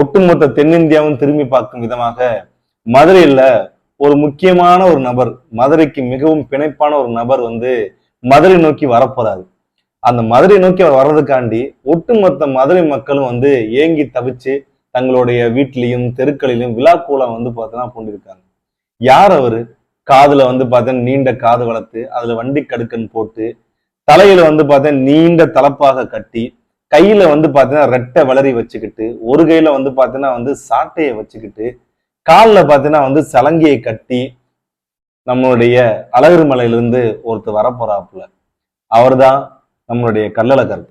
ஒட்டுமொத்த தென்னிந்தியாவும் திரும்பி பார்க்கும் விதமாக மதுரையில ஒரு முக்கியமான ஒரு நபர், மதுரைக்கு மிகவும் பிணைப்பான ஒரு நபர் வந்து மதுரை நோக்கி வரப்போறாரு. அந்த மதுரை நோக்கி அவர் வர்றதுக்காண்டி ஒட்டுமொத்த மதுரை மக்களும் வந்து ஏங்கி தவிச்சு தங்களுடைய வீட்டிலையும் தெருக்களிலும் விழாக்கோலம் வந்து பார்த்தீங்கன்னா பூண்டிருக்காங்க. யார் அவரு? காதுல வந்து பார்த்தீங்கன்னா நீண்ட காது வளர்த்து அதுல வண்டி கடுக்கன் போட்டு தலையில வந்து பார்த்தீங்கன்னா நீண்ட தலப்பாக கட்டி கையில வந்து பார்த்தீங்கன்னா ரெட்டை வளரி வச்சுக்கிட்டு ஒரு கையில வந்து பார்த்தீங்கன்னா வந்து சாட்டையை வச்சுக்கிட்டு காலில் பார்த்தீங்கன்னா வந்து சலங்கையை கட்டி நம்மளுடைய அழகர் மலையிலிருந்து ஒருத்தர் வரப்போறாப்புல. அவர்தான் நம்மளுடைய கள்ளழகர்.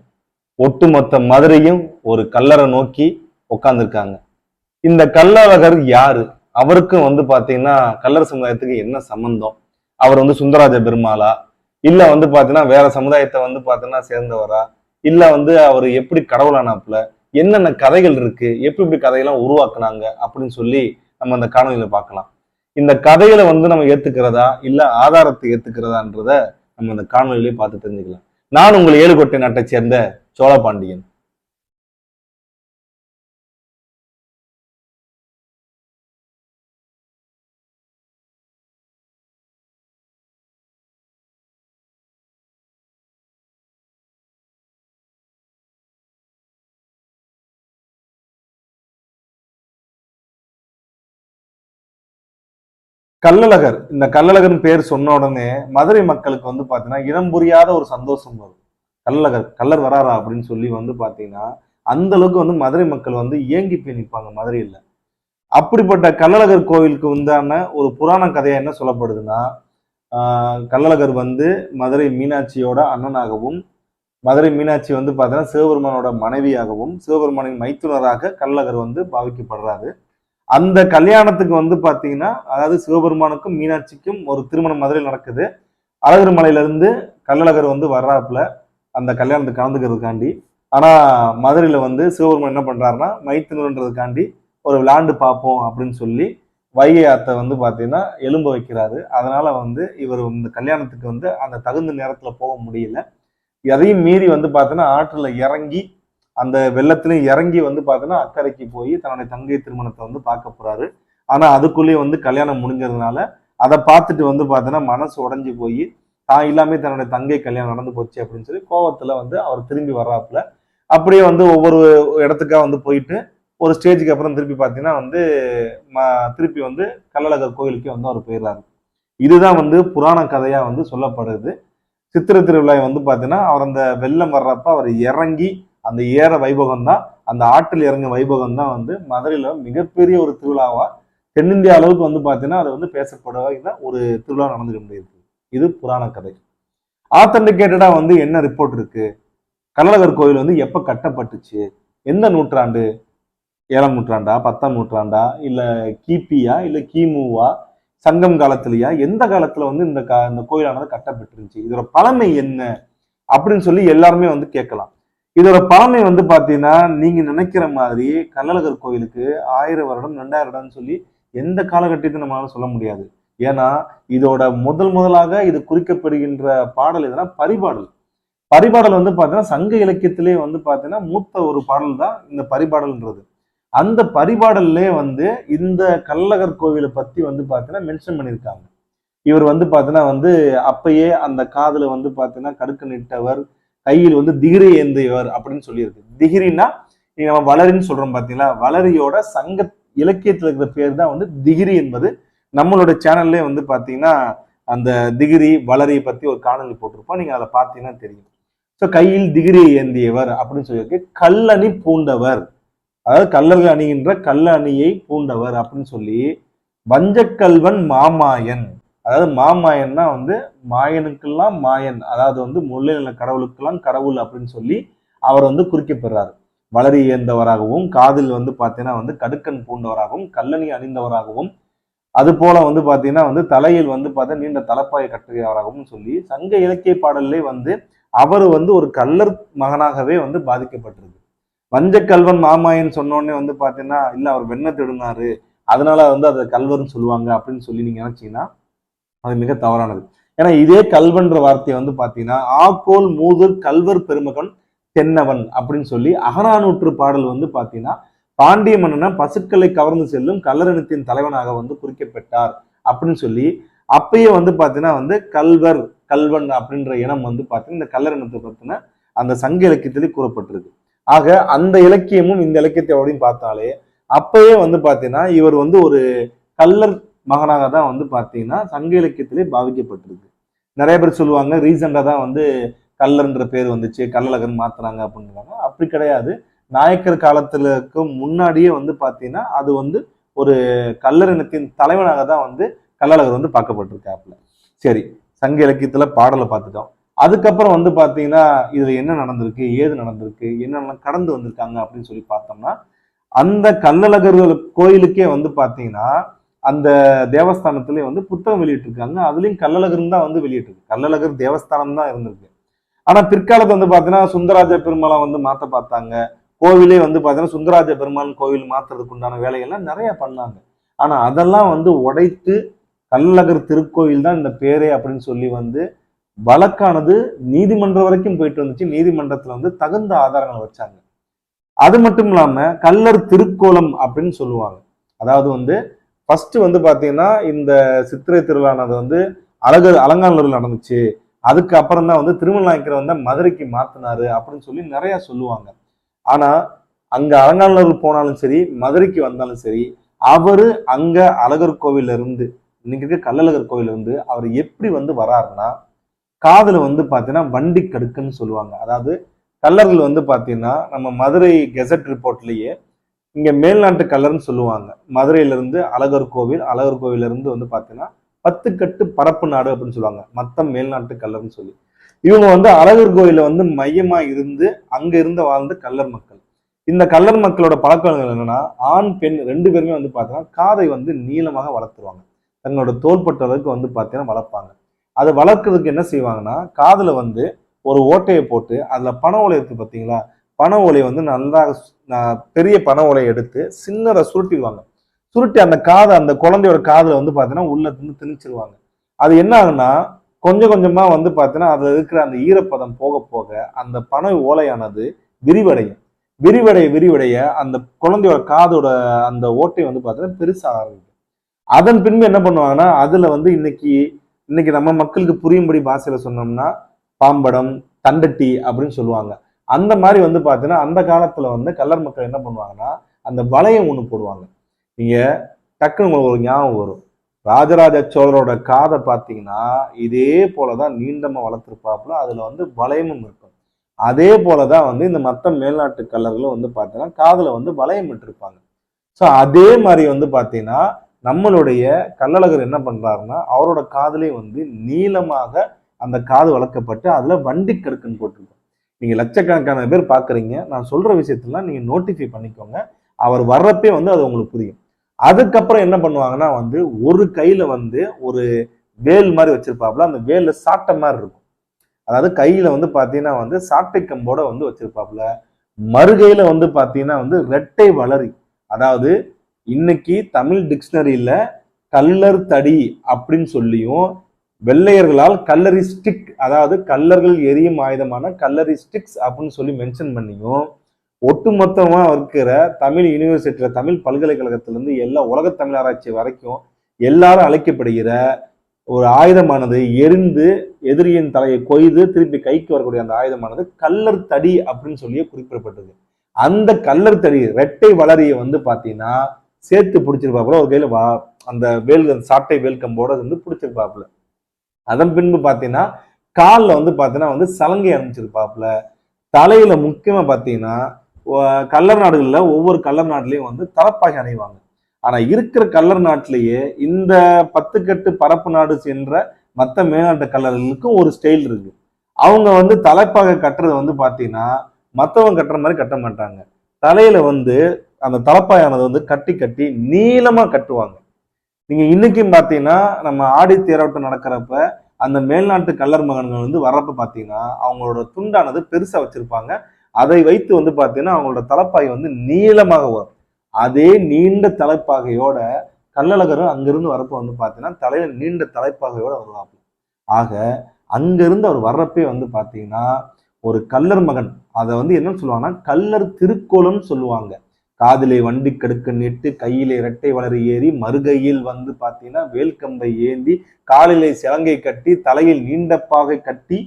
ஒட்டுமொத்த மதுரையும் ஒரு கல்லறை நோக்கி உட்கார்ந்துருக்காங்க. இந்த கள்ளழகர் யாரு? அவருக்கும் வந்து பாத்தீங்கன்னா கல்லர் சமுதாயத்துக்கு என்ன சம்பந்தம்? அவர் வந்து சுந்தரராஜ பெருமாளா, இல்ல வந்து பாத்தீங்கன்னா வேற சமுதாயத்தை வந்து பாத்தீங்கன்னா சேர்ந்தவரா, இல்ல வந்து அவர் எப்படி கடவுளானாப்புல, என்னென்ன கதைகள் இருக்கு, எப்படி எப்படி கதையெல்லாம் உருவாக்குனாங்க அப்படின்னு சொல்லி நம்ம அந்த காணொலியில பார்க்கலாம். இந்த கதைகளை வந்து நம்ம ஏத்துக்கிறதா இல்ல ஆதாரத்தை ஏத்துக்கிறதான்றத நம்ம இந்த காணொலியிலே பார்த்து தெரிஞ்சுக்கலாம். நான் உங்கள் ஏழுகோட்டை நாட்டை சேர்ந்த சோழபாண்டியன். கள்ளழகர், இந்த கள்ளழகர் பேர் சொன்ன உடனே மதுரை மக்களுக்கு வந்து பாத்தீங்கன்னா இனம் புரியாத ஒரு சந்தோஷம் வரும். கள்ளர் வராரா அப்படின்னு சொல்லி வந்து பாத்தீங்கன்னா அந்த அளவுக்கு வந்து மதுரை மக்கள் வந்து ஏங்கி போய் நிற்பாங்க மதுரையில. அப்படிப்பட்ட கள்ளழகர் கோவிலுக்கு உண்டான ஒரு புராண கதையா என்ன சொல்லப்படுதுன்னா, கள்ளழகர் வந்து மதுரை மீனாட்சியோட அண்ணனாகவும், மதுரை மீனாட்சி வந்து பாத்தீங்கன்னா சிவபெருமானோட மனைவியாகவும், சிவபெருமானின் மைத்துனராக கள்ளழகர் வந்து பாவிக்கப்படுறாரு. அந்த கல்யாணத்துக்கு வந்து பாத்தீங்கன்னா, அதாவது சிவபெருமானுக்கும் மீனாட்சிக்கும் ஒரு திருமணம் மதுரையில் நடக்குது. அழகர் மலையில இருந்து கள்ளழகர் வந்து வர்றாப்புல அந்த கல்யாணத்துக்கு கலந்துக்கிறதுக்காண்டி. ஆனா மதுரையில வந்து சிவபெருமான் என்ன பண்றாருன்னா, மைத்துனன்றதுக்காண்டி ஒரு விளையாண்டு பார்ப்போம் அப்படின்னு சொல்லி வைகை ஆத்தை வந்து பாத்தீங்கன்னா எலும்ப வைக்கிறாரு. அதனால வந்து இவர் இந்த கல்யாணத்துக்கு வந்து அந்த தகுந்த நேரத்துல போக முடியல. எதையும் மீறி வந்து பாத்தீங்கன்னா ஆற்றுல இறங்கி அந்த வெள்ளத்திலையும் இறங்கி வந்து பாத்தீங்கன்னா அக்கறைக்கு போய் தன்னுடைய தங்கை திருமணத்தை வந்து பார்க்க போறாரு. ஆனா அதுக்குள்ளேயே வந்து கல்யாணம் முடிஞ்சதுனால அதை பார்த்துட்டு வந்து பாத்தீங்கன்னா மனசு உடைஞ்சு போய் தான் இல்லாம தன்னுடைய தங்கை கல்யாணம் நடந்து போச்சு அப்படின்னு சொல்லி கோவத்துல வந்து அவர் திரும்பி வர்றாப்புல. அப்படியே வந்து ஒவ்வொரு இடத்துக்கா வந்து போயிட்டு ஒரு ஸ்டேஜுக்கு அப்புறம் திருப்பி பாத்தீங்கன்னா வந்து திருப்பி வந்து கள்ளழகர் கோயிலுக்கே வந்து அவர் போயிடுறாரு. இதுதான் வந்து புராண கதையா வந்து சொல்லப்படுது. சித்திரை திருவிழா வந்து பாத்தீங்கன்னா அவர் அந்த வெள்ளம் வர்றப்ப அவர் இறங்கி அந்த ஏற வைபவம் தான், அந்த ஆற்றில் இறங்க வைபவம் தான் வந்து மதுரையில மிகப்பெரிய ஒரு திருவிழாவா தென்னிந்திய அளவுக்கு வந்து பாத்தீங்கன்னா அது வந்து பேசப்படுவ ஒரு திருவிழா நடந்துக்க முடியுது. இது புராண கதை. ஆத்தன்டிகேட்டடா வந்து என்ன ரிப்போர்ட் இருக்கு? கள்ளழகர் கோயில் வந்து எப்ப கட்டப்பட்டுச்சு, எந்த நூற்றாண்டு, 7ஆம் நூற்றாண்டா, 10ஆம் நூற்றாண்டா, இல்ல கிபியா, இல்ல கிமுவா, சங்கம் காலத்திலயா, எந்த காலத்துல வந்து இந்த கோயிலானது கட்டப்பட்டிருந்துச்சு, இதோட பழமை என்ன அப்படின்னு சொல்லி எல்லாருமே வந்து கேட்கலாம். இதோட பழமை வந்து பாத்தீங்கன்னா நீங்க நினைக்கிற மாதிரி கள்ளழகர் கோயிலுக்கு 1000 வருடம் 2000 வருடம்னு சொல்லி எந்த காலகட்டத்தையும் நம்மளால சொல்ல முடியாது. ஏன்னா இதோட முதலாக இது குறிக்கப்படுகின்ற பாடல் எதுனா பரிபாடல். பரிபாடல் வந்து பாத்தீங்கன்னா சங்க இலக்கியத்திலே வந்து பாத்தீங்கன்னா மூத்த ஒரு பாடல் தான் இந்த பரிபாடல்ன்றது. அந்த பரிபாடல்லே வந்து இந்த கள்ளழகர் கோவிலை பத்தி வந்து பாத்தீங்கன்னா மென்ஷன் பண்ணியிருக்காங்க. இவர் வந்து பாத்தீங்கன்னா வந்து அப்பயே அந்த காதுல வந்து பாத்தீங்கன்னா கடுக்க நிட்டவர், கையில் வந்து திகிரி ஏந்தியவர் அப்படின்னு சொல்லியிருக்கு. திகிரினா நீங்க நம்ம வளரின்னு சொல்றோம் பாத்தீங்களா, வளரியோட சங்க இலக்கியத்துல இருக்கிற பேர் தான் வந்து திகிரி என்பது. நம்மளோட சேனல்லே வந்து பாத்தீங்கன்னா அந்த திகிரி வளரியை பத்தி ஒரு காணொலி போட்டிருப்போம், நீங்க அதை பாத்தீங்கன்னா தெரியும். ஸோ கையில் திகிரி ஏந்தியவர் அப்படின்னு சொல்லியிருக்கு. கல்லணி பூண்டவர், அதாவது கல்லர்கள் அணிகின்ற கல்ல அணியை பூண்டவர் அப்படின்னு சொல்லி. வஞ்சக்கல்வன் மாமாயன், அதாவது மாமாயன்னா வந்து மாயனுக்கெல்லாம் மாயன், அதாவது வந்து முல்லை கடவுளுக்கெல்லாம் கடவுள் அப்படின்னு சொல்லி அவர் வந்து குறிக்கப்படுறாரு. வளரி ஏந்தவராகவும், காதில் வந்து பாத்தீங்கன்னா வந்து கடுக்கன் பூண்டவராகவும், கல்லணி அணிந்தவராகவும், அது போல வந்து பாத்தீங்கன்னா வந்து தலையில் வந்து பார்த்தா நீண்ட தலப்பாயை கட்டுகிறவராகவும் சொல்லி சங்க இலக்கிய பாடல்லே வந்து அவர் வந்து ஒரு கல்லர் மகனாகவே வந்து பாதிக்கப்பட்டிருக்கு. வஞ்சக்கல்வன் மாமாயன் சொன்னோடனே வந்து பாத்தீங்கன்னா இல்ல அவர் வெண்ண திருடினாரு அதனால வந்து அதை கல்வர்னு சொல்லுவாங்க அப்படின்னு சொல்லி நீங்க நினைச்சீங்கன்னா அது மிக தவறானது. ஏன்னா இதே கல்வன்ற வார்த்தையை வந்து பாத்தீங்கன்னா ஆக்கோல் மூதூர் கல்வர் பெருமகன் தென்னவன் அப்படின்னு சொல்லி அகநானூற்று பாடல் வந்து பாத்தீங்கன்னா பாண்டிய மன்னனா பசுக்களை கவர்ந்து செல்லும் கல்லர் இனத்தின் தலைவனாக வந்து குறிக்கப்பட்டார் அப்படின்னு சொல்லி அப்பயே வந்து பாத்தீங்கன்னா வந்து கல்வர் கல்வன் அப்படின்ற இனம் வந்து பாத்தீங்கன்னா இந்த கல்லர் இனத்தை பத்தின அந்த சங்க இலக்கியத்திலே கூறப்பட்டிருக்கு. ஆக அந்த இலக்கியமும் இந்த இலக்கியத்தை அப்படின்னு பார்த்தாலே அப்பயே வந்து பாத்தீங்கன்னா இவர் வந்து ஒரு கல்லர் மகனாக தான் வந்து பாத்தீங்கன்னா சங்க இலக்கியத்திலே பாவிக்கப்பட்டிருக்கு. நிறைய பேர் சொல்லுவாங்க ரீசெண்டா தான் வந்து கல்லர்ன்ற பேர் வந்துச்சு, கள்ளழகன் மாத்துறாங்க அப்படின்றாங்க. அப்படி கிடையாது. நாயக்கர் காலத்துக்கு முன்னாடியே வந்து பாத்தீங்கன்னா அது வந்து ஒரு கல்லர் இனத்தின் தலைவனாக தான் வந்து கள்ளழகர் வந்து பார்க்கப்பட்டிருக்காப்புல. சரி, சங்க இலக்கியத்துல பாடலை பார்த்துட்டோம். அதுக்கப்புறம் வந்து பாத்தீங்கன்னா இதுல என்ன நடந்திருக்கு, ஏது நடந்திருக்கு, என்னென்ன கடந்து வந்திருக்காங்க அப்படின்னு சொல்லி பார்த்தோம்னா அந்த கள்ளழகர் கோயிலுக்கே வந்து பாத்தீங்கன்னா அந்த தேவஸ்தானத்திலே வந்து புத்தகம் வெளியிட்டிருக்காங்க. அதுலயும் கள்ளழகர் தான் வந்து வெளியிட்டிருக்கு. கள்ளழகர் தேவஸ்தானம் தான் இருந்திருக்கு. ஆனா பிற்காலத்துல வந்து பாத்தீங்கன்னா சுந்தராஜ பெருமாளை வந்து மாத்த பார்த்தாங்க. கோவிலே வந்து பாத்தீங்கன்னா சுந்தராஜ பெருமாள் கோவில் மாத்துறதுக்கு உண்டான வேலைகள்லாம் நிறைய பண்ணாங்க. ஆனா அதெல்லாம் வந்து உடைத்து கள்ளழகர் திருக்கோயில் தான் இந்த பேரே அப்படின்னு சொல்லி வந்து வழக்கானது நீதிமன்றம் வரைக்கும் போயிட்டு வந்துச்சு. நீதிமன்றத்துல வந்து தகுந்த ஆதாரங்கள் வச்சாங்க. அது மட்டும் இல்லாம கள்ளர் திருக்கோலம் அப்படின்னு சொல்லுவாங்க. அதாவது வந்து ஃபர்ஸ்ட் வந்து பாத்தீங்கன்னா இந்த சித்திரை திருவிழானது வந்து அலங்காநல்லூர்ல நடந்துச்சு. அதுக்கு அப்புறம் தான் வந்து திருமலாய்க்கரை வந்து மதுரைக்கு மாத்தினாரு அப்படின்னு சொல்லி நிறைய சொல்லுவாங்க. ஆனா அங்க அலங்காநல்லூர் போனாலும் சரி, மதுரைக்கு வந்தாலும் சரி, அவரு அங்க அழகர் கோவில்ல இருந்து இன்னைக்கு இருக்க கள்ளழகர் கோவில்ல இருந்து அவர் எப்படி வந்து வராருன்னா காதுல வந்து பாத்தீங்கன்னா வண்டி கடுக்குன்னு சொல்லுவாங்க. அதாவது கல்லர்கள் வந்து பாத்தீங்கன்னா நம்ம மதுரை கெசட் ரிப்போர்ட்லயே இங்க மேல்நாட்டு கல்லர்னு சொல்லுவாங்க. மதுரையில இருந்து அழகர் கோவில்ல இருந்து வந்து பாத்தீங்கன்னா 10 கட்டு பரப்பு நாடு அப்படின்னு சொல்லுவாங்க. மொத்தம் மேல்நாட்டு கல்லர்னு சொல்லி இவங்க வந்து அழகர் கோயில வந்து மையமா இருந்து அங்க இருந்து வாழ்ந்த கல்லர் மக்கள். இந்த கல்லர் மக்களோட பழக்கங்கள் என்னன்னா ஆண் பெண் 2 பேருமே வந்து பாத்தீங்கன்னா காதை வந்து நீளமாக வளர்த்துருவாங்க. தங்களோட தோள்பட்ட அளவுக்கு வந்து பாத்தீங்கன்னா வளர்ப்பாங்க. அதை வளர்க்கறதுக்கு என்ன செய்வாங்கன்னா காதுல வந்து ஒரு ஓட்டையை போட்டு அதுல பனை ஓலை இருக்கு பாத்தீங்களா, பனை ஓலையை வந்து நல்லா பெரிய பனை ஓலையை எடுத்து சின்னதை சுருட்டிடுவாங்க. சுருட்டி அந்த காதை அந்த குழந்தையோட காதுல வந்து பாத்தீங்கன்னா உள்ள திணிச்சிருவாங்க. அது என்ன ஆகுன்னா கொஞ்சம் கொஞ்சமா வந்து பாத்தீங்கன்னா அதுல இருக்கிற அந்த ஈரப்பதம் போக போக அந்த பனை ஓலையானது விரிவடையும். விரிவடைய அந்த குழந்தையோட காதோட அந்த ஓட்டை வந்து பாத்தீங்கன்னா பெருசா ஆரம்பிக்கும். அதன் பின்பு என்ன பண்ணுவாங்கன்னா அதுல வந்து இன்னைக்கு நம்ம மக்களுக்கு புரியும்படி பாஷையில சொன்னோம்னா பாம்படம் தண்டட்டி அப்படின்னு சொல்லுவாங்க. அந்த மாதிரி வந்து பாத்தீங்கன்னா அந்த காலத்துல வந்து கல்லர் மக்கள் என்ன பண்ணுவாங்கன்னா அந்த வளையம் ஒண்ணு போடுவாங்க. நீங்க டக்குன்னு உங்களுக்கு ஒரு ஞாபகம் வரும். ராஜராஜ சோழரோட காதை பார்த்தீங்கன்னா இதே போலதான் நீண்டமா வளர்த்துருப்பாப்புல. அதுல வந்து வளையமும் இருக்கும். அதே போலதான் வந்து இந்த மற்ற மேல்நாட்டு கல்லர்களும் வந்து பாத்தீங்கன்னா காதுல வந்து வளையம் விட்டுருப்பாங்க. ஸோ அதே மாதிரி வந்து பாத்தீங்கன்னா நம்மளுடைய கள்ளழகர் என்ன பண்றாருன்னா அவரோட காதுலயும் வந்து நீளமாக அந்த காது வளர்க்கப்பட்டு அதுல வண்டி கடுக்குன்னு போட்டிருக்கோம். நீங்க லட்சக்கணக்கான பேர் பாக்குறீங்க. நான் சொல்ற விஷயத்தெல்லாம் நீங்க நோட்டிஃபை பண்ணிக்கோங்க. அவர் வர்றப்பே வந்து அது உங்களுக்கு புரியும். அதுக்கப்புறம் என்ன பண்ணுவாங்கன்னா வந்து ஒரு கையில வந்து ஒரு வேல் மாதிரி வச்சிருப்பாப்புல. அந்த வேல்ல சாட்டை மாதிரி இருக்கும். அதாவது கையில வந்து பாத்தீங்கன்னா வந்து சாட்டை கம்போட வந்து வச்சிருப்பாப்புல. மறுகையில வந்து பாத்தீங்கன்னா வந்து ரெட்டை வளரி. அதாவது இன்னைக்கு தமிழ் டிக்ஷனரியில கல்லர் தடி அப்படின்னு சொல்லியும் வெள்ளையர்களால் கல்லரி ஸ்டிக், அதாவது கல்லர்கள் எரியும் ஆயுதமான கல்லரி ஸ்டிக்ஸ் அப்படின்னு சொல்லி மென்ஷன் பண்ணியும் ஒட்டுமொத்தமா இருக்கிற தமிழ் யூனிவர்சிட்டியில தமிழ் பல்கலைக்கழகத்திலிருந்து எல்லா உலக தமிழ் ஆராய்ச்சி வரைக்கும் எல்லாரும் அழைக்கப்படுகிற ஒரு ஆயுதமானது எரிந்து எதிரியின் தலையை கொய்து திருப்பி கைக்கு வரக்கூடிய அந்த ஆயுதமானது கல்லர் தடி அப்படின்னு சொல்லி குறிப்பிடப்பட்டது. அந்த கல்லர் தடி ரெட்டை வளரியை வந்து பாத்தீங்கன்னா சேர்த்து பிடிச்சிருப்பாப்புல. ஒரு கையில அந்த வேல் சாட்டை வேல் கம்போட வந்து பிடிச்சிருப்பாப்புல. அதன் பின்பு பாத்தீங்கன்னா காலில் வந்து பாத்தீங்கன்னா வந்து சலங்கை அணிஞ்சிருப்பாப்புல. தலையில முக்கியமா பாத்தீங்கன்னா கல்லர் நாடுகள்ல ஒவ்வொரு கல்லர் நாட்டிலையும் வந்து தலப்பாகை அணிவாங்க. ஆனா இருக்கிற கல்லர் நாட்டிலேயே இந்த 10 கட்டு பரப்பு நாடு சென்ற மற்ற மேல்நாட்டு கல்லர்களுக்கும் ஒரு ஸ்டைல் இருக்கு. அவங்க வந்து தலைப்பாகை கட்டுறது வந்து பாத்தீங்கன்னா மற்றவங்க கட்டுற மாதிரி கட்ட மாட்டாங்க. தலையில வந்து அந்த தலப்பாயானது வந்து கட்டி கட்டி நீளமா கட்டுவாங்க. நீங்க இன்னைக்கும் பாத்தீங்கன்னா நம்ம ஆடி தேரோட்டம் நடக்கிறப்ப அந்த மேல்நாட்டு கல்லர் மகன்கள் வந்து வர்றப்ப பாத்தீங்கன்னா அவங்களோட துண்டானது பெருசா வச்சிருப்பாங்க. அதை வைத்து வந்து பாத்தீங்கன்னா அவங்களோட தலைப்பாகை வந்து நீளமாக வரும். அதே நீண்ட தலைப்பாகையோட கள்ளழகரும் அங்கிருந்து வரப்ப வந்து பாத்தீங்கன்னா தலையில நீண்ட தலைப்பாகையோட வருவாங்க. ஆக அங்கிருந்து அவர் வர்றப்பே வந்து பாத்தீங்கன்னா ஒரு கல்லர் மகன், அதை வந்து என்னன்னு சொல்லுவாங்கன்னா கல்லர் திருக்கோலம்னு சொல்லுவாங்க. காதிலே வண்டி கடுக்க நீட்டு கையிலே இரட்டை வளரி ஏறி மறுகையில் வந்து பாத்தீங்கன்னா வேல்கம்பை ஏந்தி காலிலே சிலங்கை கட்டி தலையில் நீண்ட பாகை கட்டி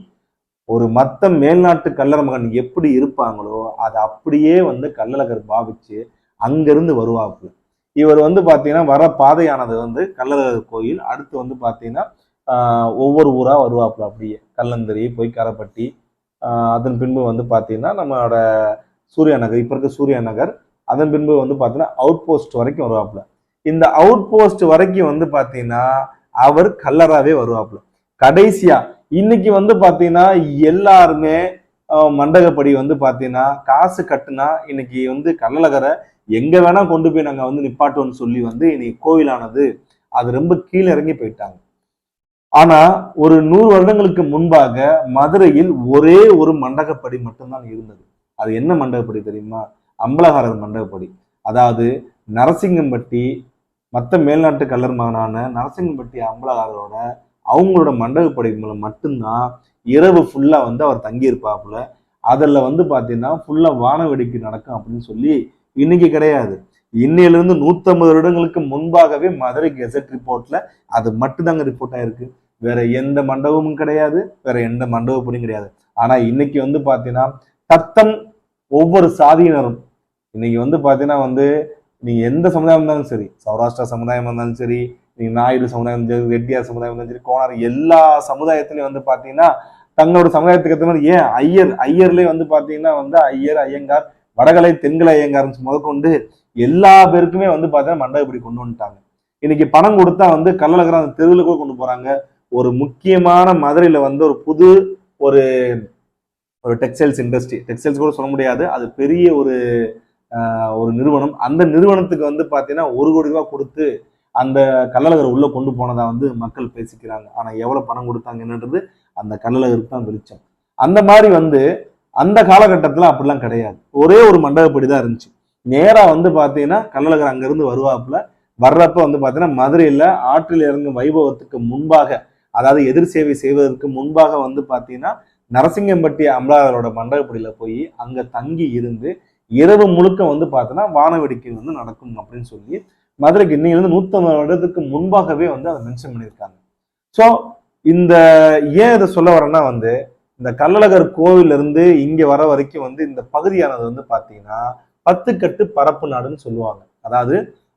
ஒரு மத்த மேல்நாட்டு கல்லர் மகன் எப்படி இருப்பாங்களோ அதை அப்படியே வந்து கள்ளழகர் பாவிச்சு அங்கிருந்து வருவாப்புல. இவர் வந்து பாத்தீங்கன்னா வர பாதையானது வந்து கள்ளழகர் கோயில். அடுத்து வந்து பாத்தீங்கன்னா ஒவ்வொரு ஊரா வருவாப்புல. அப்படியே கல்லந்தரி போய் கரப்பட்டி, அதன் பின்பு வந்து பாத்தீங்கன்னா நம்மளோட சூர்யா நகர், இப்ப இருக்க சூர்யா நகர், அதன் பின்பு வந்து பாத்தீங்கன்னா அவுட் போஸ்ட் வரைக்கும் வருவாப்புல. இந்த அவுட் போஸ்ட் வரைக்கும் வந்து பாத்தீங்கன்னா அவர் கல்லராவே வருவாப்புல. கடைசியா இன்னைக்கு வந்து பாத்தீங்கன்னா எல்லாருமே மண்டகப்படி வந்து பாத்தீங்கன்னா காசு கட்டுனா இன்னைக்கு வந்து கள்ளழகரை எங்க வேணா கொண்டு போய் நாங்க வந்து நிப்பாட்டோம்னு சொல்லி வந்து இன்னைக்கு கோவிலானது அது ரொம்ப கீழே இறங்கி போயிட்டாங்க. ஆனா ஒரு 100 வருடங்களுக்கு முன்பாக மதுரையில் ஒரே ஒரு மண்டகப்படி மட்டும்தான் இருந்தது. அது என்ன மண்டகப்படி தெரியுமா? அம்பலகாரர் மண்டகப்படி. அதாவது நரசிங்கம்பட்டி மற்ற மேல்நாட்டு கல்லர் மகனான நரசிங்கம்பட்டி அம்பலகாரரோட அவங்களோட மண்டகப்படி மூலம் மட்டும்தான் இரவு ஃபுல்லா வந்து அவர் தங்கியிருப்பாப்புல. அதில் வந்து பார்த்தீங்கன்னா ஃபுல்லா வான வேடிக்கை நடக்கும் அப்படின்னு சொல்லி இன்னைக்கு கிடையாது. இன்னையிலிருந்து 150 வருடங்களுக்கு முன்பாகவே மதுரை கெசட் ரிப்போர்ட்ல அது மட்டும்தாங்க ரிப்போர்ட் ஆயிருக்கு. வேற எந்த மண்டபமும் கிடையாது, வேற எந்த மண்டபப்படியும் கிடையாது. ஆனா இன்னைக்கு வந்து பாத்தீங்கன்னா தத்தம் ஒவ்வொரு சாதியினரும் இன்னைக்கு வந்து பாத்தீங்கன்னா வந்து நீங்க எந்த சமுதாயம் இருந்தாலும் சரி, சௌராஷ்டிரா சமுதாயம் இருந்தாலும் சரி, நீங்க நாயுடு சமுதாயம் இருந்தாலும் சரி, ரெட்டியார் சமுதாயம் இருந்தாலும் சரி, கோனார், எல்லா சமுதாயத்திலையும் வந்து பாத்தீங்கன்னா தங்களோட சமுதாயத்துக்கு ஏற்ற மாதிரி ஏன் ஐயர்லயே வந்து பாத்தீங்கன்னா வந்து ஐயர், ஐயங்கார், வடகலை, தென்கலை ஐயங்கார் முதற்கொண்டு எல்லா பேருக்குமே வந்து பாத்தீங்கன்னா மண்டபப்படி கொண்டு வந்துட்டாங்க. இன்னைக்கு பணம் கொடுத்தா வந்து கள்ளழகர் அந்த தெருவில் கூட கொண்டு போறாங்க. ஒரு முக்கியமான மதுரையில வந்து ஒரு புது ஒரு ஒரு டெக்ஸ்டைல்ஸ் இண்டஸ்ட்ரி, டெக்ஸ்டைல்ஸ் கூட சொல்ல முடியாது, அது பெரிய ஒரு நிறுவனம். அந்த நிறுவனத்துக்கு வந்து பாத்தீங்கன்னா 1 கோடி ரூபாய் கொடுத்து அந்த கள்ளழகர் உள்ள கொண்டு போனதா வந்து மக்கள் பேசிக்கிறாங்க. ஆனா எவ்வளவு பணம் கொடுத்தாங்க என்னன்றது அந்த கள்ளழகருக்கு தான் வெளிச்சம். அந்த மாதிரி வந்து அந்த காலகட்டத்துல அப்படிலாம் கிடையாது. ஒரே ஒரு மண்டபப்படி தான் இருந்துச்சு. நேரா வந்து பாத்தீங்கன்னா கள்ளழகர் அங்கிருந்து வருவாப்புல. வர்றப்ப வந்து பாத்தீங்கன்னா மதுரையில ஆற்றில் இறங்கும் வைபவத்துக்கு முன்பாக, அதாவது எதிர் சேவை செய்வதற்கு முன்பாக வந்து பாத்தீங்கன்னா நரசிங்கம்பட்டி அம்பலாரோட மண்டபப்படியில போய் அங்க தங்கி இருந்து இரவு முழுக்க வந்து பார்த்தோன்னா வானவேடிக்கை வந்து நடக்கும் அப்படின்னு சொல்லி மதுரைக்கு இன்னைக்கு 150 வருடத்துக்கு முன்பாகவே வந்து அதை மென்ஷன் பண்ணியிருக்காங்க. ஸோ இந்த ஏன் இதை சொல்ல வரேன்னா வந்து இந்த கள்ளழகர் கோவில் இருந்து இங்க வர வரைக்கும் வந்து இந்த பகுதியானது வந்து பாத்தீங்கன்னா 10 கட்டு பரப்பு நாடுன்னு சொல்லுவாங்க. அதாவது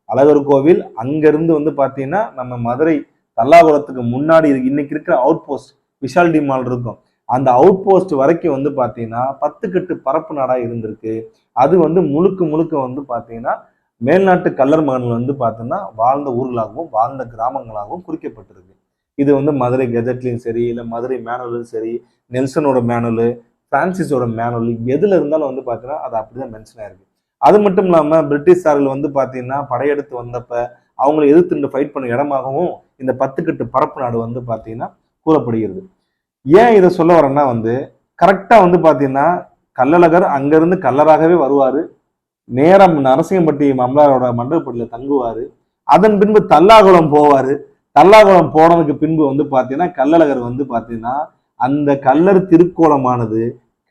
அழகர் கோவில் அங்கிருந்து வந்து பாத்தீங்கன்னா நம்ம மதுரை தல்லாகுளத்துக்கு முன்னாடி இன்னைக்கு இருக்கிற outpost Vishal de mall இருக்கும், அந்த அவுட் போஸ்ட் வரைக்கும் வந்து பாத்தீங்கன்னா 10 கட்டு பரப்பு நாடா இருந்திருக்கு. அது வந்து முழுக்க முழுக்க வந்து பாத்தீங்கன்னா மேல்நாட்டு கல்லர் மகன்கள் வந்து பார்த்தோம்னா வாழ்ந்த ஊர்களாகவும் வாழ்ந்த கிராமங்களாகவும் குறிக்கப்பட்டிருக்கு. இது வந்து மதுரை கெஜெட்லையும் சரி, இல்லை மதுரை மேனுவலும் சரி, நெல்சனோட மேனுவலு, பிரான்சிஸோட மேனுவல், எதுல இருந்தாலும் வந்து பாத்தீங்கன்னா அது அப்படிதான் மென்ஷன் ஆயிருக்கு. அது மட்டும் இல்லாம பிரிட்டிஷார்கள் வந்து பாத்தீங்கன்னா படையெடுத்து வந்தப்ப அவங்களை எதிர்த்து ஃபைட் பண்ண இடமாகவும் இந்த 10 கட்டு பரப்பு நாடு வந்து பாத்தீங்கன்னா கூறப்படுகிறது. ஏன் இதை சொல்ல வரேன்னா வந்து கரெக்டா வந்து பாத்தீங்கன்னா கள்ளழகர் அங்கிருந்து கல்லராகவே வருவாரு, நேரம் நரசிங்கம்பட்டி அம்பலாரோட மண்டபப்படியில தங்குவாரு, அதன் பின்பு தல்லாகுளம் போவாரு. தல்லாகுளம் போனதுக்கு பின்பு வந்து பாத்தீங்கன்னா கள்ளழகர் வந்து பாத்தீங்கன்னா அந்த கல்லர் திருக்கோலமானது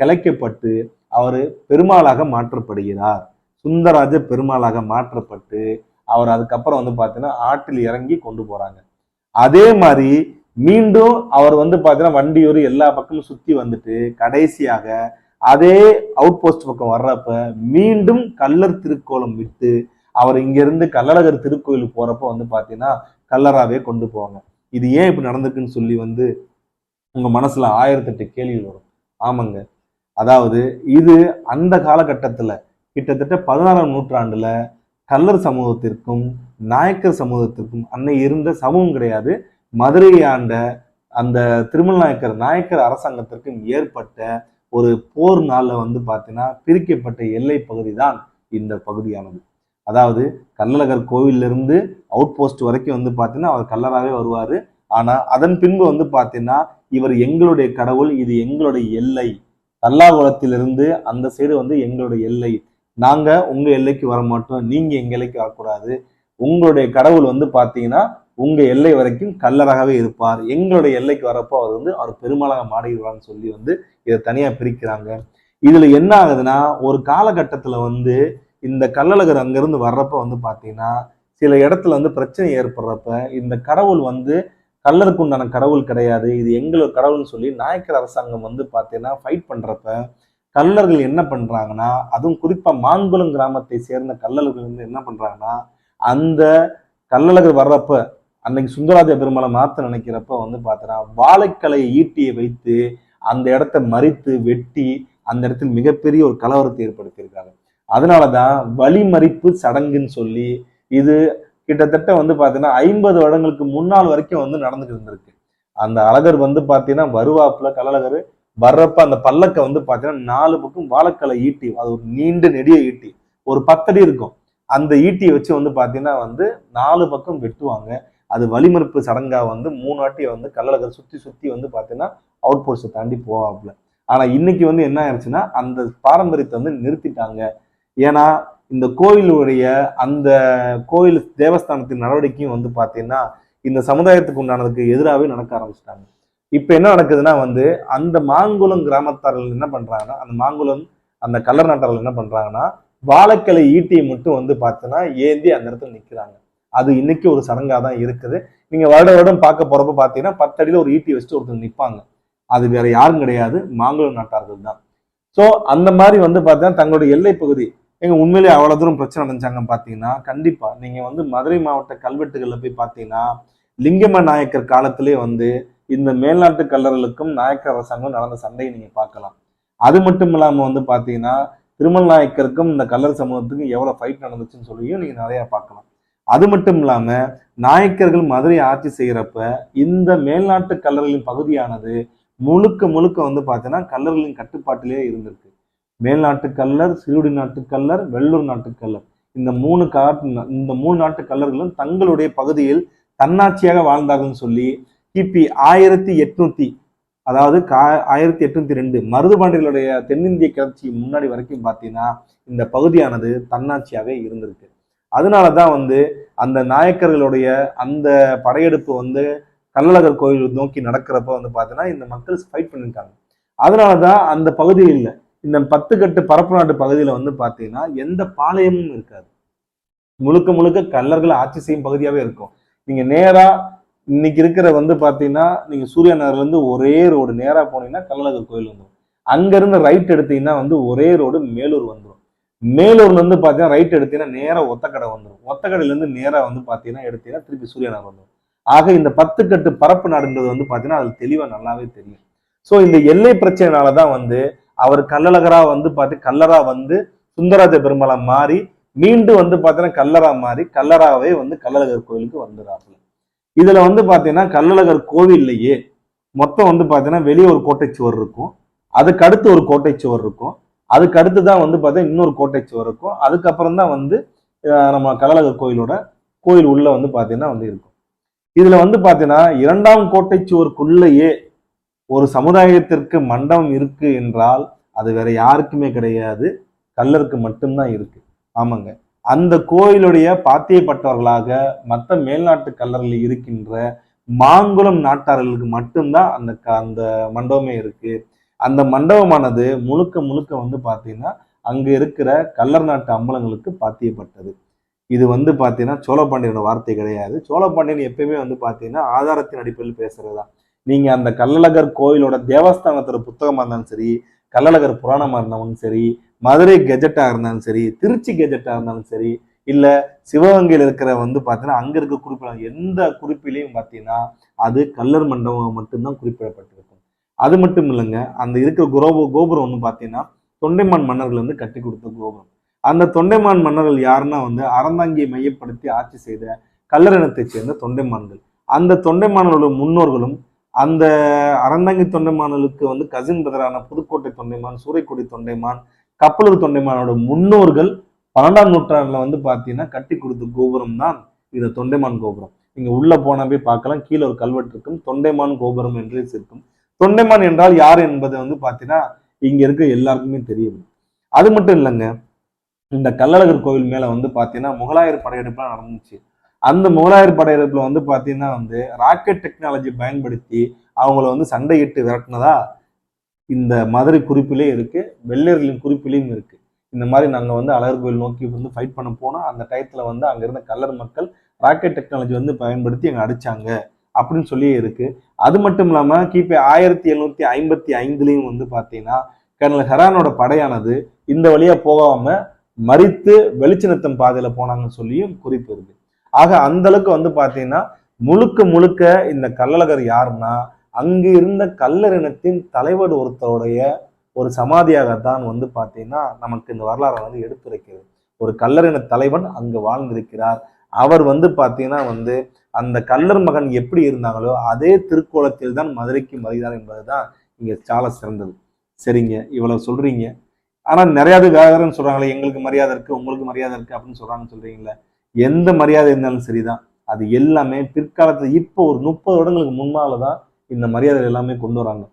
கிளைக்கப்பட்டு அவரு பெருமாளாக மாற்றப்படுகிறார். சுந்தரராஜ பெருமாளாக மாற்றப்பட்டு அவர் அதுக்கப்புறம் வந்து பாத்தீங்கன்னா ஆற்றில் இறங்கி கொண்டு போறாங்க. அதே மாதிரி மீண்டும் அவர் வந்து பாத்தீங்கன்னா வண்டியூர் எல்லா பக்கமும் சுத்தி வந்துட்டு கடைசியாக அதே அவுட் போஸ்ட் பக்கம் வர்றப்ப மீண்டும் கல்லர் திருக்கோலம் விட்டு அவர் இங்க இருந்து கள்ளழகர் திருக்கோயிலுக்கு போறப்ப வந்து பாத்தீங்கன்னா கல்லராவே கொண்டு போவாங்க. இது ஏன் இப்படி நடந்திருக்குன்னு சொல்லி வந்து உங்க மனசுல 1008 கேள்விகள் வரும். ஆமாங்க, அதாவது இது அந்த காலகட்டத்துல கிட்டத்தட்ட 16ஆம் நூற்றாண்டுல கல்லர் சமூகத்திற்கும் நாயக்கர் சமூகத்திற்கும் அன்னை இருந்த சமூகம் கிடையாது, மதுரை ஆண்ட அந்த திருமல் நாயக்கர் அரசாங்கத்திற்கும் ஏற்பட்ட ஒரு போர் நாள்ல வந்து பாத்தீங்கன்னா பிரிக்கப்பட்ட எல்லை பகுதி தான் இந்த பகுதியானது. அதாவது கள்ளழகர் கோவில்ல இருந்து அவுட் போஸ்ட் வரைக்கும் வந்து பாத்தீங்கன்னா அவர் கல்லராகவே வருவாரு. ஆனா அதன் பின்பு வந்து பாத்தீங்கன்னா இவர் எங்களுடைய கடவுள், இது எங்களுடைய எல்லை, தல்லாகுளத்திலிருந்து அந்த சைடு வந்து எங்களுடைய எல்லை, நாங்க உங்க எல்லைக்கு வர மாட்டோம், நீங்க எங்க எல்லைக்கு வரக்கூடாது, உங்களுடைய கடவுள் வந்து பாத்தீங்கன்னா உங்க எல்லை வரைக்கும் கல்லராகவே இருப்பார், எங்களுடைய எல்லைக்கு வரப்போ அவர் வந்து அவர் பெருமாளாக மாறிடுவார்னு சொல்லி வந்து இதை தனியா பிரிக்கிறாங்க. இதுல என்ன ஆகுதுன்னா ஒரு காலகட்டத்துல வந்து இந்த கள்ளழகர் அங்கிருந்து வர்றப்ப வந்து பாத்தீங்கன்னா சில இடத்துல வந்து பிரச்சனை ஏற்படுறப்ப இந்த கடவுள் வந்து கள்ளருக்கு உண்டான கடவுள் கிடையாது, இது எங்களோட கடவுள்னு சொல்லி நாயக்கர் அரசாங்கம் வந்து பாத்தீங்கன்னா ஃபைட் பண்றப்ப கள்ளர்கள் என்ன பண்றாங்கன்னா, அதுவும் குறிப்பா மாங்குளம் கிராமத்தை சேர்ந்த கள்ளர்கள் வந்து என்ன பண்றாங்கன்னா, அந்த கள்ளழகர் வர்றப்ப அன்னைக்கு சுந்தரராஜ பெருமாளை மாத்த நினைக்கிறப்ப வந்து பாத்தீங்கன்னா வாழைக்கலை ஈட்டியை வைத்து அந்த இடத்த மறித்து வெட்டி அந்த இடத்தில் மிகப்பெரிய ஒரு கலவரத்தை ஏற்படுத்தியிருக்காங்க. அதனாலதான் வழிமறிப்பு சடங்குன்னு சொல்லி இது கிட்டத்தட்ட வந்து பாத்தீங்கன்னா 50 வருடங்களுக்கு முன்னால் வரைக்கும் வந்து நடந்துட்டு இருந்திருக்கு. அந்த அழகர் வந்து பாத்தீங்கன்னா வருவாப்புல கள்ளழகர் வர்றப்ப அந்த பல்லக்க வந்து பாத்தீங்கன்னா 4 பக்கம் வாழைக்கலை ஈட்டி, அது ஒரு நீண்ட நெடிய ஈட்டி, ஒரு 10 அடி இருக்கும். அந்த ஈட்டியை வச்சு வந்து பாத்தீங்கன்னா வந்து 4 பக்கம் வெட்டுவாங்க. அது வழிமறிப்பு சடங்கா வந்து 3 வாட்டி வந்து கள்ளழகர் சுத்தி சுத்தி வந்து பாத்தீங்கன்னா அவுட் போஸ்ட்டை தாண்டி போவாப்புல. ஆனா இன்னைக்கு வந்து என்ன ஆயிடுச்சுன்னா அந்த பாரம்பரியத்தை வந்து நிறுத்திட்டாங்க. ஏன்னா இந்த கோயிலுடைய அந்த கோயில் தேவஸ்தானத்தின் நடவடிக்கையும் வந்து பாத்தீங்கன்னா இந்த சமுதாயத்துக்கு உண்டானதுக்கு எதிராகவே நடக்க ஆரம்பிச்சிட்டாங்க. இப்ப என்ன நடக்குதுன்னா வந்து அந்த மாங்குளம் கிராமத்தார்கள் என்ன பண்றாங்கன்னா, அந்த மாங்குளம் அந்த கள்ளர் நாட்டார்கள் என்ன பண்றாங்கன்னா வாழைக்கலை ஈட்டியை மட்டும் வந்து பார்த்தீங்கன்னா ஏந்தி அந்த இடத்துல நிக்கிறாங்க. அது இன்னைக்கு ஒரு சடங்கா தான் இருக்குது. நீங்க வருடம் பார்க்க போறப்ப பாத்தீங்கன்னா 10 அடியில ஒரு ஈட்டி வச்சுட்டு ஒருத்தர் நிப்பாங்க. அது வேற யாரும் கிடையாது, மாங்குளம் நாட்டார்கள் தான். சோ அந்த மாதிரி வந்து பாத்தீங்கன்னா தங்களுடைய எல்லை பகுதி எங்க உண்மையிலேயே அவ்வளவு தூரம் பிரச்சனை நடந்துச்சாங்க பாத்தீங்கன்னா கண்டிப்பா நீங்க வந்து மதுரை மாவட்ட கல்வெட்டுகள்ல போய் பாத்தீங்கன்னா லிங்கம நாயக்கர் காலத்திலே வந்து இந்த மேல்நாட்டு கல்லர்களுக்கும் நாயக்கர் அரசாங்கம் நடந்த சண்டையை நீங்க பார்க்கலாம். அது மட்டும் இல்லாம வந்து பாத்தீங்கன்னா திருமல் நாயக்கருக்கும் இந்த கல்லர் சமூகத்துக்கும் எவ்வளவு ஃபைட் நடந்துச்சுன்னு சொல்லியும் நீங்க நிறைய பார்க்கலாம். அது மட்டும் இல்லாம நாயக்கர்கள் மதுரை ஆட்சி செய்யறப்ப இந்த மேல்நாட்டு கல்லர்களின் பகுதியானது முழுக்க முழுக்க வந்து பாத்தீங்கன்னா கல்லர்களின் கட்டுப்பாட்டிலேயே இருந்திருக்கு. மேல்நாட்டு கல்லர், சிறுடி நாட்டு கல்லர், வெள்ளூர் நாட்டு கல்லர், இந்த மூணு நாட்டு கல்லர்களும் தங்களுடைய பகுதியில் தன்னாட்சியாக வாழ்ந்தார்கள்னு சொல்லி கிபி 1800 அதாவது 1802 மருதுபாண்டியர்களுடைய தென்னிந்திய கிளர்ச்சி முன்னாடி வரைக்கும் பார்த்தீங்கன்னா இந்த பகுதியானது தன்னாட்சியாக இருந்திருக்கு. அதனாலதான் வந்து அந்த நாயக்கர்களுடைய அந்த படையெடுப்பு வந்து கள்ளழகர் கோயில் நோக்கி நடக்கிறப்ப வந்து பாத்தீங்கன்னா இந்த மக்கள் ஃபைட் பண்ணிருக்காங்க. அதனாலதான் அந்த பகுதியில் இந்த 10 கட்டு பரப்பு நாட்டு பகுதியில வந்து பாத்தீங்கன்னா எந்த பாளையமும் இருக்காது. முழுக்க முழுக்க கள்ளர்கள் ஆட்சி செய்யும் பகுதியாவே இருக்கும். நீங்க நேரா இன்னைக்கு இருக்கிற வந்து பாத்தீங்கன்னா நீங்க சூர்யா நகர்ல இருந்து ஒரே ரோடு நேரா போனீங்கன்னா கள்ளழகர் கோயில் வந்துடும். அங்க இருந்து ரைட் எடுத்தீங்கன்னா வந்து ஒரே ரோடு மேலூர் வந்துடும். மேலூர்ல இருந்து பாத்தீங்கன்னா ரைட் எடுத்தீங்கன்னா நேரா ஒத்தக்கடை வந்துடும். ஒத்தக்கடையில இருந்து நேரா வந்து பாத்தீங்கன்னா எடுத்தீங்கன்னா திருப்பி சூர்யா நகர் வந்துடும். ஆக இந்த 10 கட்டு பரப்பு நாடுன்றது வந்து பாத்தீங்கன்னா அது தெளிவா நல்லாவே தெரியும். சோ இந்த எல்லை பிரச்சனைனாலதான் வந்து அவர் கள்ளழகரா வந்து கல்லரா வந்து சுந்தரராஜ பெருமாளா மாறி மீண்டும் வந்து பாத்தீங்கன்னா கல்லரா மாறி கல்லராவே வந்து கள்ளழகர் கோயிலுக்கு வந்துடுறாப்புல. இதுல வந்து பாத்தீங்கன்னா கள்ளழகர் கோவில்லையே மொத்தம் வந்து பாத்தீங்கன்னா வெளியே ஒரு கோட்டை சுவர் இருக்கும், அதுக்கு அடுத்து ஒரு கோட்டை சுவர் இருக்கும், அதுக்கு அடுத்துதான் வந்து பாத்தீங்கன்னா இன்னொரு கோட்டை சுவர் இருக்கும், அதுக்கப்புறம் தான் வந்து நம்ம கள்ளழகர் கோயில் உள்ள வந்து பாத்தீங்கன்னா வந்து இருக்கும். இதுல வந்து பாத்தீங்கன்னா 2ஆம் கோட்டை சுவருக்குள்ளேயே ஒரு சமுதாயத்திற்கு மண்டபம் இருக்கு என்றால் அது வேற யாருக்குமே கிடையாது, கள்ளருக்கு மட்டும்தான் இருக்கு. ஆமாங்க, அந்த கோயிலுடைய பாத்தியப்பட்டவர்களாக மற்ற மேல்நாட்டு கல்லறையில் இருக்கின்ற மாங்குளம் நாட்டார்களுக்கு மட்டும்தான் அந்த மண்டபமே இருக்கு. அந்த மண்டபமானது முழுக்க முழுக்க வந்து பாத்தீங்கன்னா அங்க இருக்கிற கல்லர் நாட்டு அம்பலங்களுக்கு பாத்தியப்பட்டது. இது வந்து பாத்தீங்கன்னா சோழபாண்டியனோட வார்த்தை கிடையாது. சோழபாண்டியன் எப்பயுமே வந்து பாத்தீங்கன்னா ஆதாரத்தின் அடிப்படையில் பேசுறதா. நீங்க அந்த கள்ளழகர் கோயிலோட தேவஸ்தானத்தோட புத்தகமா இருந்தாலும் சரி, கள்ளழகர் புராணமா இருந்தாலும் சரி, மதுரை கெஜெட்டா இருந்தாலும் சரி, திருச்சி கெஜெட்டா இருந்தாலும் சரி, இல்ல சிவகங்கையில இருக்கிற வந்து பாத்தீங்கன்னா அங்க இருக்க குறிப்பிட எந்த குறிப்பிலையும் பாத்தீங்கன்னா அது கல்லர் மண்டபம் மட்டும்தான் குறிப்பிடப்பட்டிருக்கும். அது மட்டும் இல்லைங்க, அந்த இருக்கிற கோபுரம் வந்து பாத்தீங்கன்னா தொண்டைமான் மன்னர்கள் வந்து கட்டி கொடுத்த கோபுரம். அந்த தொண்டைமான் மன்னர்கள் யாருன்னா வந்து அறந்தாங்கியை மையப்படுத்தி ஆட்சி செய்த கல்லர் இனத்தை சேர்ந்த தொண்டைமான்கள். அந்த தொண்டைமானோட முன்னோர்களும் அந்த அறந்தாங்கி தொண்டைமான்களுக்கு வந்து கசின் பிரதரான புதுக்கோட்டை தொண்டைமான், சூறைக்குடி தொண்டைமான், கப்பலூர் தொண்டைமானோட முன்னோர்கள் 12ஆம் நூற்றாண்டுல வந்து பாத்தீங்கன்னா கட்டி கொடுத்த கோபுரம் தான் இந்த தொண்டைமான் கோபுரம். நீங்க உள்ள போனவே பார்க்கலாம், கீழே ஒரு கல்வெட்டு இருக்கும், தொண்டைமான் கோபுரம் என்று இருக்கும். தொண்டைமான் என்றால் யார் என்பது வந்து பாத்தீங்கன்னா இங்க இருக்க எல்லாருக்குமே தெரியும். அது மட்டும் இல்லைங்க, இந்த கள்ளழகர் கோவில் மேல வந்து பாத்தீங்கன்னா முகலாயர் படையெடுப்புலாம் நடந்துச்சு. அந்த முகலாயர் படையெடுப்புல வந்து பாத்தீங்கன்னா வந்து ராக்கெட் டெக்னாலஜி பயன்படுத்தி அவங்கள வந்து சண்டையிட்டு விரட்டினதா இந்த மதுரை குறிப்பிலே இருக்கு, வெள்ளையர்களின் குறிப்பிலையும் இருக்கு. இந்த மாதிரி நாங்கள் வந்து அழகர் கோயில் நோக்கி வந்து ஃபைட் பண்ண போனோம். அந்த டயத்தில் வந்து அங்கே இருந்த கல்லர் மக்கள் ராக்கெட் டெக்னாலஜி வந்து பயன்படுத்தி எங்களை அடிச்சாங்க அப்படின்னு சொல்லி இருக்கு. அது மட்டும் இல்லாமல் கிபி 1755 வந்து பார்த்தீங்கன்னா கர்னல் ஹெரானோட படையானது இந்த வழியா போகாம மறித்து வெளிச்சினத்தம் பாதையில போனாங்கன்னு சொல்லியும் குறிப்பு இருக்கு. ஆக அந்த அளவுக்கு வந்து பார்த்தீங்கன்னா முழுக்க முழுக்க இந்த கள்ளழகர் யாருன்னா அங்கு இருந்த கள்ளர் இனத்தின் தலைவர் ஒருத்தருடைய ஒரு சமாதியாகத்தான் வந்து பார்த்தீங்கன்னா நமக்கு இந்த வரலாறு வந்து எடுத்துரைக்கிறது. ஒரு கல்லறின தலைவன் அங்கு வாழ்ந்திருக்கிறார். அவர் வந்து பார்த்தீங்கன்னா வந்து அந்த கல்லர் மகன் எப்படி இருந்தாங்களோ அதே திருக்கோலத்தில் தான் மதுரைக்கு வருகிறார் என்பதுதான் இங்க சால சிறந்தது. சரிங்க, இவ்வளவு சொல்றீங்க. ஆனா நிறைய வேற சொல்றாங்களே, எங்களுக்கு மரியாதை இருக்கு, உங்களுக்கு மரியாதை இருக்கு அப்படின்னு சொல்றாங்கன்னு சொல்றீங்களே. எந்த மரியாதை இருந்தாலும் சரிதான், அது எல்லாமே பிற்காலத்துல இப்போ ஒரு 30 வருடங்களுக்கு முன்னாலதான் இந்த மரியாதை எல்லாமே கொண்டு வராங்க.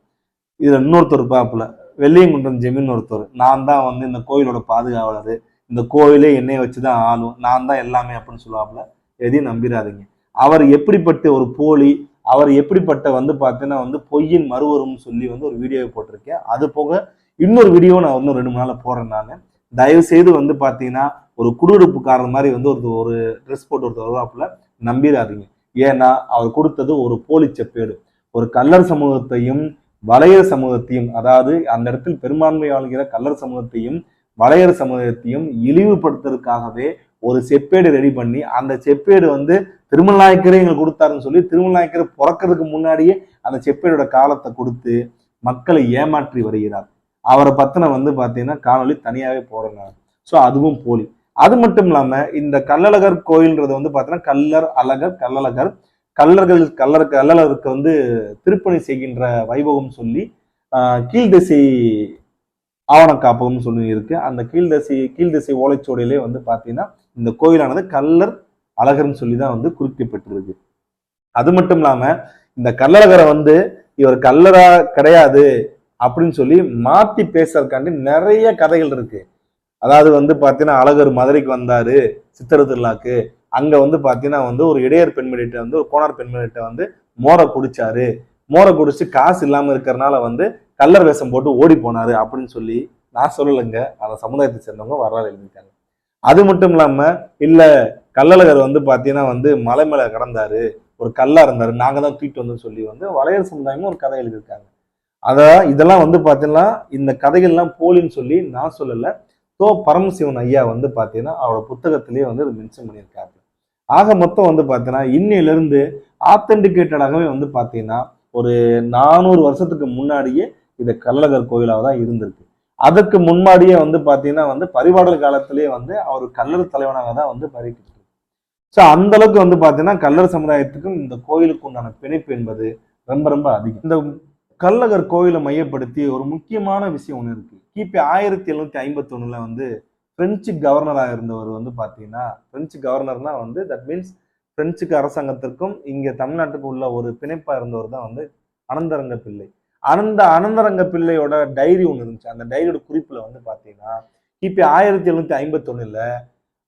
இதுல இன்னொருத்தர் பாப்புல வெள்ளியங்குன்றம் ஜெமீன் ஒருத்தர், நான் தான் வந்து இந்த கோயிலோட பாதுகாவலர், இந்த கோயிலே என்னைய வச்சுதான் ஆளும், நான் தான் எல்லாமே அப்படின்னு சொல்லுவாப்புல. எதையும் நம்பிடாதீங்க. அவர் எப்படிப்பட்ட ஒரு போலி, அவர் எப்படிப்பட்ட வந்து பார்த்தீங்கன்னா வந்து பொய்யின் மறுவரும் சொல்லி வந்து ஒரு வீடியோவை போட்டிருக்கேன். அது போக இன்னொரு வீடியோ நான் இன்னும் 2 3 நாள்ல போடுறேன். நான் தயவு செய்து வந்து பார்த்தீங்கன்னா ஒரு குடியிருப்புக்காரர் மாதிரி வந்து ஒரு ட்ரெஸ் போட்டு ஒருத்தர் வருவாப்புல, நம்பிடாதீங்க. ஏன்னா அவர் கொடுத்தது ஒரு போலி செப்பேடு. ஒரு கல்லர் சமூகத்தையும் வளையர் சமூகத்தையும், அதாவது அந்த இடத்தில் பெரும்பான்மை ஆளுகிற கல்லர் சமூகத்தையும் வளையர் சமூகத்தையும் இழிவுபடுத்துறதுக்காகவே ஒரு செப்பேடு ரெடி பண்ணி, அந்த செப்பேடு வந்து திருமல் நாயக்கரே எங்களுக்கு கொடுத்தாருன்னு சொல்லி திருமல் நாயக்கரை பிறக்கிறதுக்கு முன்னாடியே அந்த செப்பேடோட காலத்தை கொடுத்து மக்களை ஏமாற்றி வருகிறார். அவரை பத்தின வந்து பாத்தீங்கன்னா காணொலி தனியாவே போறேன். ஸோ அதுவும் போலி. அது மட்டும் இல்லாம இந்த கள்ளழகர் கோயில்ன்றது வந்து பாத்தீங்கன்னா கல்லர் அழகர் கள்ளழகர் கள்ளழகருக்கு வந்து திருப்பணி செய்கின்ற வைபவம் சொல்லி கீழ்திசை ஆவண காப்பகம் சொல்லி இருக்கு. அந்த கீழ்திசை ஓலைச்சுவடியிலே வந்து பாத்தீங்கன்னா இந்த கோயிலானது கல்லர் அழகர்னு சொல்லிதான் வந்து குறிக்கப்பட்டிருக்கு. அது மட்டும் இல்லாம இந்த கள்ளழகரை வந்து இவர் கல்லரா கிடையாது அப்படின்னு சொல்லி மாத்தி பேசுறதுக்காண்டி நிறைய கதைகள் இருக்கு. அதாவது வந்து பாத்தீங்கன்னா அழகர் மதுரைக்கு வந்தாரு சித்திரை திருவிழாக்கு, அங்க வந்து பாத்தீங்கன்னா வந்து ஒரு இடையர் பெண்மணிட்ட வந்து ஒரு கோணார் பெண்மணிட்ட வந்து மோரை குடிச்சாரு, மோரை குடிச்சு காசு இல்லாம இருக்கிறனால வந்து கல்லர் வேஷம் போட்டு ஓடி போனாரு அப்படின்னு சொல்லி நான் சொல்லலைங்க, அந்த சமுதாயத்தை சேர்ந்தவங்க வரலாறு எழுதியிருக்காங்க. அது மட்டும் இல்லாம இல்ல கள்ளழகர் வந்து பாத்தீங்கன்னா வந்து மலை மேல கடந்தாரு, ஒரு கல்லா இருந்தாரு, நாங்க தான் தூக்கிட்டு வந்து சொல்லி வந்து வளையர் சமுதாயமும் ஒரு கதை எழுதியிருக்காங்க. இதெல்லாம் வந்து பாத்தீங்கன்னா இந்த கதைகள்லாம் போலின்னு சொல்லி நான் சொல்லல, பரமசிவன் ஐயா வந்து பாத்தீங்கன்னா அவரோட புத்தகத்திலேயே வந்து மென்ஷன் பண்ணியிருக்காரு. ஆக மொத்தம் வந்து பாத்தீங்கன்னா இன்னையிலிருந்து ஆத்தென்டிகேட்டடாகவே வந்து பாத்தீங்கன்னா ஒரு 400 வருஷத்துக்கு முன்னாடியே இது கள்ளழகர் கோயிலாக தான் இருந்திருக்கு. அதற்கு முன்னாடியே வந்து பாத்தீங்கன்னா வந்து பரிபாடல் காலத்திலேயே வந்து அவர் கல்லர் தலைவனாக தான் வந்து பறிக்கிட்டு. ஸோ அந்த அளவுக்கு வந்து பாத்தீங்கன்னா கல்லர் சமுதாயத்துக்கும் இந்த கோயிலுக்கு உண்டான பிணைப்பு என்பது ரொம்ப ரொம்ப அதிகம். இந்த கள்ளழகர் கோயிலை மையப்படுத்தி ஒரு முக்கியமான விஷயம் ஒன்று இருக்கு. கிபி 1751 வந்து பிரெஞ்சு கவர்னராக இருந்தவர் வந்து பாத்தீங்கன்னா, பிரெஞ்சு கவர்னர்னா வந்து தட் மீன்ஸ் பிரெஞ்சுக்கு அரசாங்கத்திற்கும் இங்க தமிழ்நாட்டுக்கு உள்ள ஒரு பிணைப்பா இருந்தவர் தான் வந்து அனந்தரங்க பிள்ளை. அந்த அனந்தரங்க பிள்ளையோட டைரி ஒன்று இருந்துச்சு. அந்த டைரியோட குறிப்புல வந்து பாத்தீங்கன்னா கிபி 1751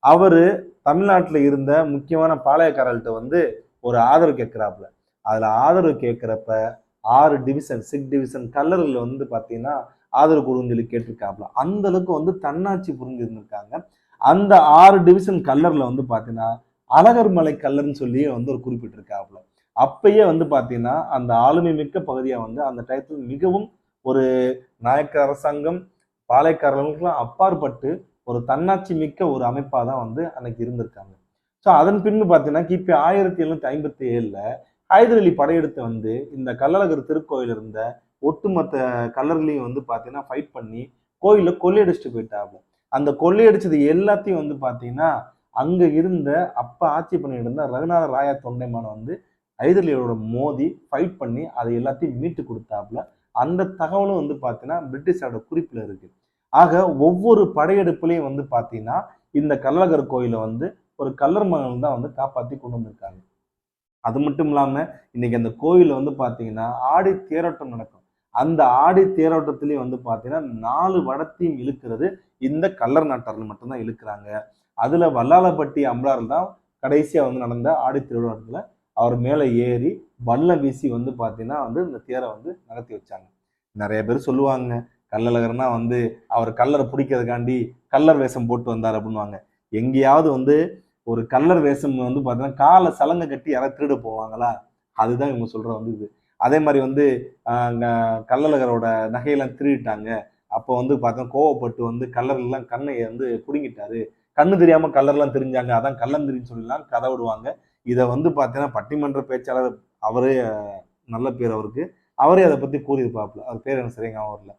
அவரு தமிழ்நாட்டுல இருந்த முக்கியமான பாளையக்காரர்கள்ட்ட வந்து ஒரு ஆதரவு கேட்கிறாப்புல. அதுல ஆதரவு கேட்கிறப்ப 6 டிவிஷன் 6 டிவிஷன் கல்லர்கள் வந்து பாத்தீங்கன்னா ஆதரவு கொடுன்னு சொல்லி கேட்டிருக்காப்புல. அந்த அளவுக்கு வந்து தன்னாட்சி புரிஞ்சு இருந்திருக்காங்க. அந்த 6 டிவிஷன் கல்லர்ல வந்து பாத்தீங்கன்னா அழகர் மலை கல்லர்னு சொல்லி வந்து ஒரு குறிப்பிட்டிருக்காப்புல. அப்பயே வந்து பாத்தீங்கன்னா அந்த ஆளுமை மிக்க பகுதியா வந்து அந்த டயத்துல மிகவும் ஒரு நாயக்க அரசாங்கம் பாளையக்காரர்களுக்கெல்லாம் அப்பாற்பட்டு ஒரு தன்னாட்சி மிக்க ஒரு அமைப்பா தான் வந்து அன்னைக்கு இருந்திருக்காங்க. ஸோ அதன் பின்பு பாத்தீங்கன்னா கிபி 1757 ஹைதர் அலி படையெடுத்து வந்து இந்த கள்ளழகர் திருக்கோயில் இருந்த ஒட்டுமொத்த கல்லர்களையும் வந்து பாத்தீங்கன்னா ஃபைட் பண்ணி கோயில கொள்ளையடிச்சுட்டு போயிட்டாங்க. அந்த கொள்ளையடிச்சது எல்லாத்தையும் வந்து பாத்தீங்கன்னா அங்க இருந்த அப்ப ஆட்சி பண்ணிட்டு இருந்த ரகுநாத ராயா தொண்டைமான் வந்து ஹைதர் அலியோட மோதி ஃபைட் பண்ணி அதை எல்லாத்தையும் மீட்டு கொடுத்தாப்புல. அந்த தகவலும் வந்து பாத்தீங்கன்னா பிரிட்டிஷோட குறிப்புல இருக்கு. ஆக ஒவ்வொரு படையெடுப்புலையும் வந்து பாத்தீங்கன்னா இந்த கள்ளழகர் கோயிலை வந்து ஒரு கல்லர் மகன் தான் வந்து காப்பாத்தி கொண்டு வந்திருக்காங்க. அது மட்டும் இல்லாம இன்னைக்கு அந்த கோயில்ல வந்து பாத்தீங்கன்னா ஆடி தேரோட்டம் நடக்கும். அந்த ஆடி தேரோட்டத்திலேயே வந்து பாத்தீங்கன்னா 4 வடத்தையும் இழுக்கிறது இந்த கல்லர் நாட்டார்கள் மட்டும்தான் இழுக்கிறாங்க. அதுல வல்லாளப்பட்டி அம்பலார் தான் கடைசியா வந்து நடந்த ஆடி திருவிழாத்துல அவர் மேல ஏறி வல்லம் வீசி வந்து பாத்தீங்கன்னா வந்து இந்த தேரை வந்து நகர்த்தி வச்சாங்க. நிறைய பேர் சொல்லுவாங்க கள்ளழகர்னா வந்து அவர் கல்லரை பிடிக்கிறதுக்காண்டி கல்லர் வேஷம் போட்டு வந்தார் அப்படின்வாங்க. எங்கேயாவது வந்து ஒரு கல்லர் வேஷம் வந்து பார்த்தீங்கன்னா காலை சலங்கை கட்டி யாராவது திருட போவாங்களா? அதுதான் இவங்க சொல்ற வந்து இது. அதே மாதிரி வந்து கள்ளழகரோட நகையெல்லாம் திருடிட்டாங்க. அப்போ வந்து பார்த்தா கோவப்பட்டு வந்து கல்லர் எல்லாம் கண்ணை வந்து புடுங்கிட்டாரு. கண்ணு தெரியாம கல்லர்லாம் திரிஞ்சாங்க. அதான் கள்ளந்திரின்னு சொல்லலாம் கதை விடுவாங்க. இத வந்து பார்த்தீங்கன்னா பட்டிமன்ற பேச்சாளர் அவரே நல்ல பேர் அவருக்கு. அவரே அதை பத்தி கூறியிருப்பாப்புல. அவர் பேர் எனக்கு சரியா ஞாபகம் வரல.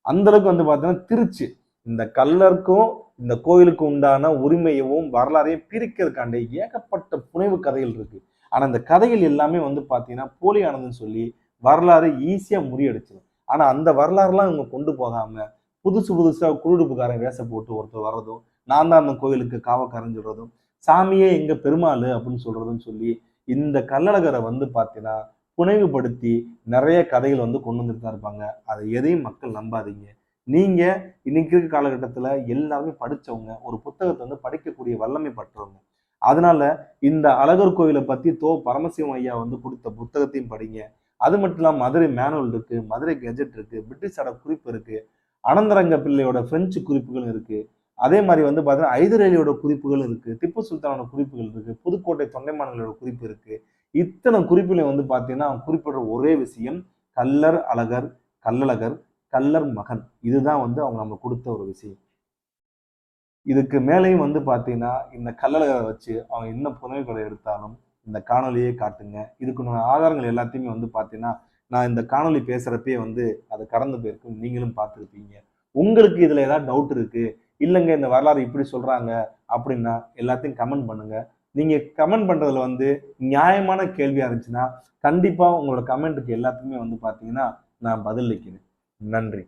அந்த அளவுக்கு வந்து பார்த்தீங்கன்னா திருச்சி இந்த கல்லருக்கும் இந்த கோயிலுக்கு உண்டான உரிமையவும் வரலாறையும் பிரிக்கிறதுக்காண்டி ஏகப்பட்ட புனைவு கதைகள் இருக்கு. ஆனா இந்த கதைகள் எல்லாமே வந்து பார்த்தீங்கன்னா போலியானதுன்னு சொல்லி வரலாறு ஈஸியா முறியடிச்சிடும். ஆனா அந்த வரலாறுலாம் இவங்க கொண்டு போகாம புதுசு புதுசா குருடுப்புக்காரன் வேஷம் போட்டு ஒருத்தர் வர்றதும், நான் தான் அந்த கோயிலுக்கு காவக்காரன்னு சொல்றதும், சாமியே எங்க பெருமாள் அப்படின்னு சொல்றதுன்னு சொல்லி இந்த கள்ளழகரை வந்து பார்த்தீங்கன்னா புனைவுபடுத்தி நிறைய கதைகள் வந்து கொண்டு வந்துட்டு தான் இருப்பாங்க. அதை எதையும் மக்கள் நம்பாதீங்க. நீங்க இன்னைக்கு இருக்க காலகட்டத்துல எல்லாருமே படிச்சவங்க. ஒரு புத்தகத்தை வந்து படிக்கக்கூடிய வல்லமை பெற்றவங்க. அதனால இந்த அழகர் கோயிலை பத்தி பரமசிவம் ஐயா வந்து கொடுத்த புத்தகத்தையும் படிங்க. அது மட்டும் இல்லாம மதுரை மேனுவல் இருக்கு, மதுரை கெஜெட் இருக்கு, பிரிட்டிஷோட குறிப்பு இருக்கு, அனந்தரங்க பிள்ளையோட பிரெஞ்சு குறிப்புகள் இருக்கு. அதே மாதிரி வந்து பாத்தீங்கன்னா ஐதர் அலியோட குறிப்புகள் இருக்கு, திப்பு சுல்தானோட குறிப்புகள் இருக்கு, புதுக்கோட்டை தொண்டைமான்களோட குறிப்பு இருக்கு. இத்தனை குறிப்புலையும் வந்து பாத்தீங்கன்னா குறிப்பிடுற ஒரே விஷயம் கள்ளர் அழகர், கள்ளழகர், கள்ளர் மகன். இதுதான் வந்து அவங்க நம்ம கொடுத்த ஒரு விஷயம். இதுக்கு மேலேயும் வந்து பாத்தீங்கன்னா இந்த கள்ளழகரை வச்சு அவங்க என்ன புனைவுகளை எடுத்தாலும் இந்த காணொலியே காட்டுங்க. இதுக்குண்டான ஆதாரங்கள் எல்லாத்தையுமே வந்து பாத்தீங்கன்னா நான் இந்த காணொலி பேசுறப்பயே வந்து அதை கடந்து போயிருக்கும். நீங்களும் பார்த்துருப்பீங்க. உங்களுக்கு இதுல ஏதாவது டவுட் இருக்கு, இல்லைங்க இந்த வரலாறு இப்படி சொல்றாங்க அப்படின்னா எல்லாத்தையும் கமெண்ட் பண்ணுங்க. நீங்க கமெண்ட் பண்றதுல வந்து நியாயமான கேள்வியா இருந்துச்சுன்னா கண்டிப்பா உங்களோட கமெண்ட்டுக்கு எல்லாத்துக்குமே வந்து பாத்தீங்கன்னா நான் பதிலளிக்கிறேன். நன்றி.